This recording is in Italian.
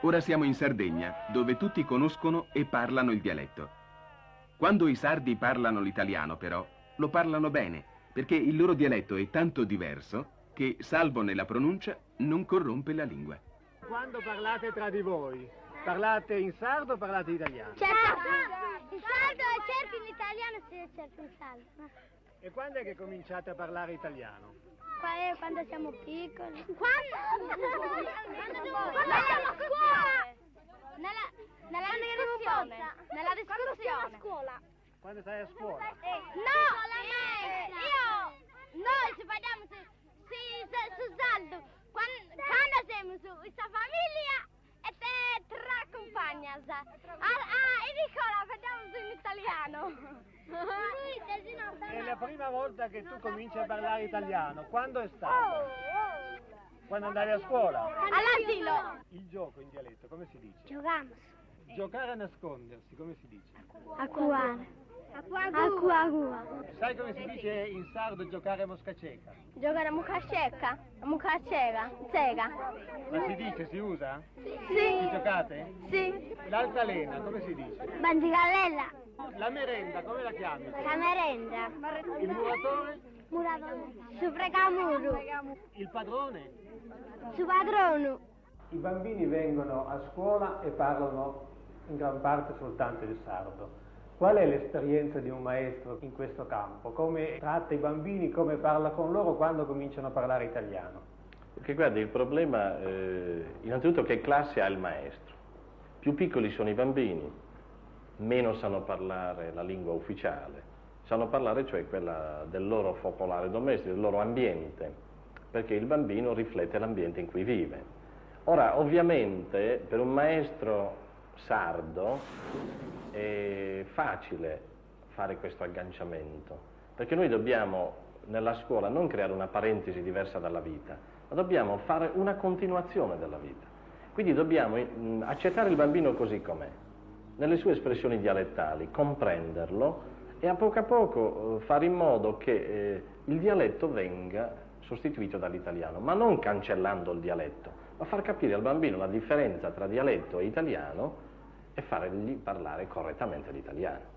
Ora siamo in Sardegna, dove tutti conoscono e parlano il dialetto. Quando i sardi parlano l'italiano, però, lo parlano bene, perché il loro dialetto è tanto diverso che, salvo nella pronuncia, non corrompe la lingua. Quando parlate tra di voi, parlate in sardo o parlate italiano? Certo, in sardo e certo in italiano e certo in sardo. E quando è che cominciate a parlare italiano? Quando siamo piccoli. Quando siamo a scuola! Nella discussione. Nella discussione. A scuola. Quando stai a scuola? No! Noi ci parliamo su saldo. Quando siamo su questa famiglia e te accompagna. E Nicola parliamo in italiano. È la prima volta che tu cominci a parlare italiano. Quando è stato? Quando andavi a scuola? All'asilo. Il gioco in dialetto, come si dice? Giocamos. Giocare a nascondersi, come si dice? Acquare. Acqua. Sai come si dice in sardo giocare a mosca cieca? Giocare a mucca cieca. Mucca cieca. Ma si dice, si usa? Sì. Ci giocate? Sì. L'altalena, come si dice? Bandigallella. La merenda, come la chiami? La merenda. Il muratore? Muratore. Su fregamuro. Il padrone? Su padrono. I bambini vengono a scuola e parlano in gran parte soltanto il sardo. Qual è l'esperienza di un maestro in questo campo? Come tratta i bambini, come parla con loro quando cominciano a parlare italiano? Perché guardi, il problema, innanzitutto che classe ha il maestro. Più piccoli sono i bambini, meno sanno parlare la lingua ufficiale, sanno parlare cioè quella del loro focolare domestico, del loro ambiente, perché il bambino riflette l'ambiente in cui vive. Ora, ovviamente, per un maestro sardo è facile fare questo agganciamento, perché noi dobbiamo nella scuola non creare una parentesi diversa dalla vita, ma dobbiamo fare una continuazione della vita. Quindi dobbiamo accettare il bambino così com'è, nelle sue espressioni dialettali, comprenderlo e a poco fare in modo che il dialetto venga sostituito dall'italiano, ma non cancellando il dialetto, ma far capire al bambino la differenza tra dialetto e italiano e fargli parlare correttamente l'italiano.